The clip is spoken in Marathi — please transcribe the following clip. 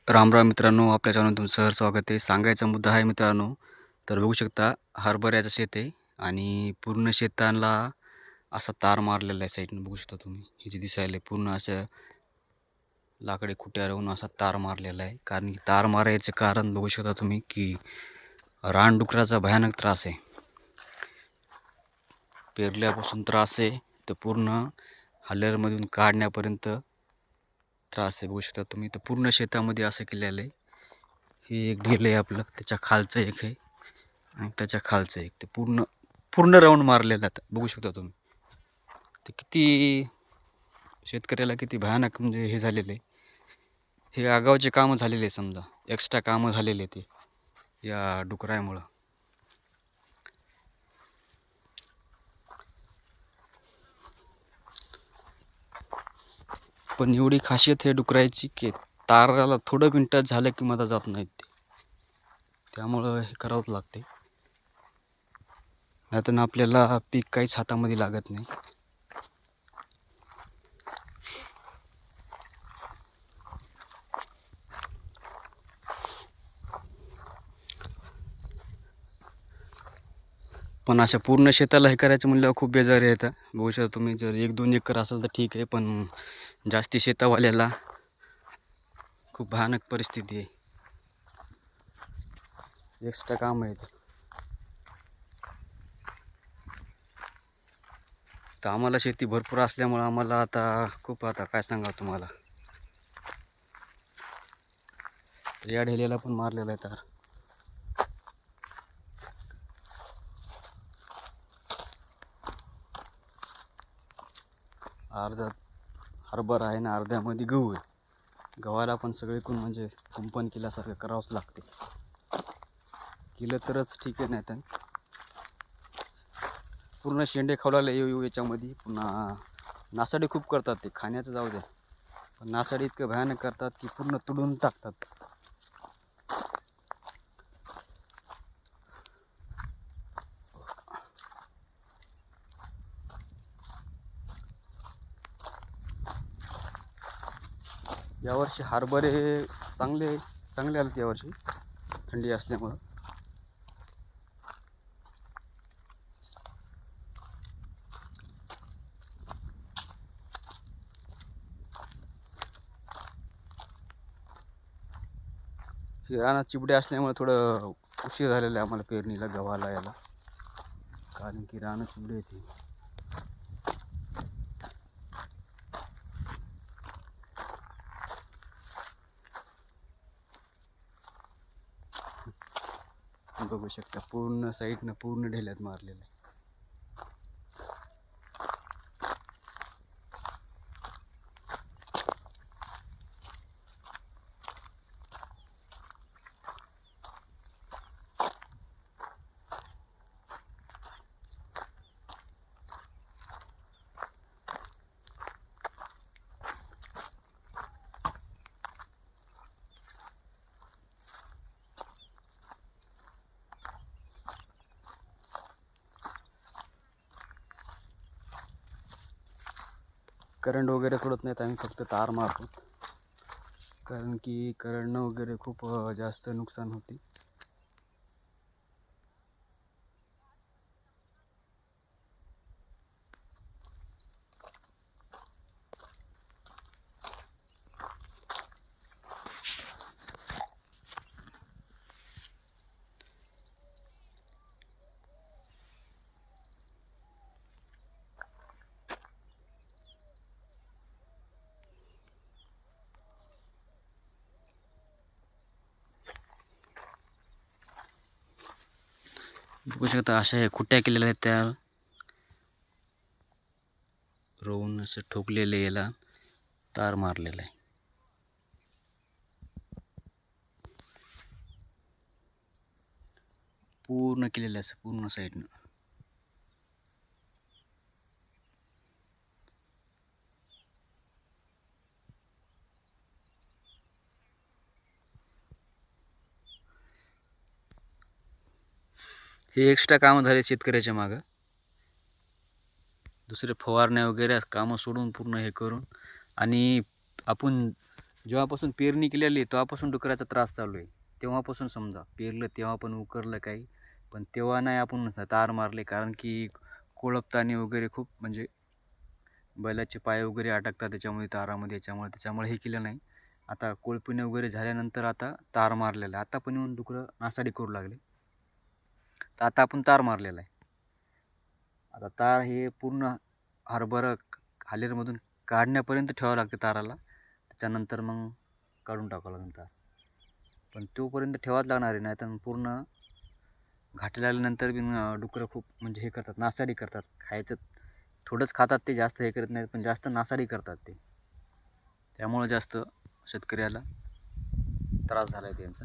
राम राम मित्रांनो, आपल्या चॅनल तुमचं सहर्ष स्वागत आहे. सांगायचा मुद्दा आहे मित्रांनो, तर बघू शकता हरभऱ्याचं शेत आहे आणि पूर्ण शेताला असा तार मारलेला आहे साईडनं बघू शकता तुम्ही. हे जे दिसायला पूर्ण असं लाकडी खुट्या राहून असा तार मारलेला आहे. कारण की तार मारायचं कारण बघू शकता तुम्ही की रानडुकराचा भयानक त्रास आहे. पेरल्यापासून त्रास आहे तर पूर्ण हल्लेरमधून काढण्यापर्यंत त्रास आहे बघू शकता तुम्ही. तर पूर्ण शेतामध्ये असं केलेलं आहे. हे एक ढील आहे आपलं, त्याच्या खालचं एक आहे आणि त्याच्या खालचं एक. ते पूर्ण पूर्ण राऊंड मारलेलं आहे बघू शकता तुम्ही. ते किती शेतकऱ्याला किती भयानक म्हणजे हे झालेलं आहे. हे आगावचे कामं झालेले आहे, समजा एक्स्ट्रा कामं झालेले ते या डुकरामुळं. पण एवढी खासियत हे डुकराची की ताराला थोडं मिनटात झालं की मला जात नाहीत ते, त्यामुळं हे करावंच लागते. नाहीतर आपल्याला पीक काहीच हातामध्ये लागत नाही. पण अशा पूर्ण शेताला हे करायचं म्हणल्यावर खूप बेजारी येतं बघू शकता तुम्ही. जर 1-2 एकर असेल तर ठीक आहे, पण जास्ती शेतावाल्याला खूप भयानक परिस्थिती आहे. एक्स्ट्रा काम आहे ते. तर आम्हाला शेती भरपूर असल्यामुळं आम्हाला आता खूप, आता काय सांगा तुम्हाला, या ढेल्याला पण मारलेला आहे तार. अर्धा हरभरा आहे ना, अर्ध्यामध्ये गहू आहे. गव्हाला पण सगळीकडून म्हणजे कुंपण केल्यासारखं करावंच लागते. केलं तरच ठीक आहे, नाही तर पूर्ण शेंडे खवलायला येऊ याच्यामध्ये. पुन्हा नासाडी खूप करतात ते, खाण्याचं जाऊ द्या, पण नासाडी इतकं भयानक करतात की पूर्ण तुडून टाकतात. यावर्षी हरभरे चांगले चांगले आले यावर्षी, थंडी असल्यामुळं. रानात चिबडे असल्यामुळे थोडं उशीर झालेला आहे आम्हाला पेरणीला, गव्हाला याला, कारण की रानात चिबडे येते. बघू शकता पूर्ण साईडनं पूर्ण ढेल्यात मारलेलं आहे. करंट वगैरे सोडत नाहीत आम्ही, फक्त तार मारतो, कारण की करंटनं वगैरे खूप जास्त नुकसान होते. बघू शकता अशा हे खुट्ट्या केलेल्या आहेत, त्या रोवून असं ठोकलेले, याला तार मारलेला आहे. पूर्ण केलेलं असं पूर्ण साईडनं. हे एक्स्ट्रा कामं झाले शेतकऱ्याच्या मागं. दुसरे फवारण्या वगैरे कामं सोडून पूर्ण हे करून, आणि आपण जेव्हापासून पेरणी केलेली आहे तेव्हापासून डुकराचा त्रास चालू आहे. तेव्हापासून समजा पेरलं तेव्हा पण उकरलं काही, पण तेव्हा नाही आपण तार मारले, कारण की कोळपतानी वगैरे खूप म्हणजे बैलाचे पाय वगैरे अटकतात त्याच्यामुळे तारामध्ये, त्याच्यामुळे हे केलं नाही. आता कोळपणे वगैरे झाल्यानंतर आता तार मारलेला आहे. आता पण येऊन डुकरं नासाडी करू लागले, तर आता आपण तार मारलेला आहे. आता तार हे पूर्ण हरभरा हालेरमधून काढण्यापर्यंत ठेवावं लागते ताराला, त्याच्यानंतर मग काढून टाकावं लागेल तार. पण तोपर्यंत ठेवाच लागणार आहे, नाही तर पूर्ण घाटे लागल्यानंतर बी डुकरं खूप म्हणजे हे करतात, नासाडी करतात. खायचं थोडंच खातात ते, जास्त हे करत नाहीत, पण जास्त नासाडी करतात ते. त्यामुळं जास्त शेतकऱ्याला त्रास झाला आहे त्यांचा.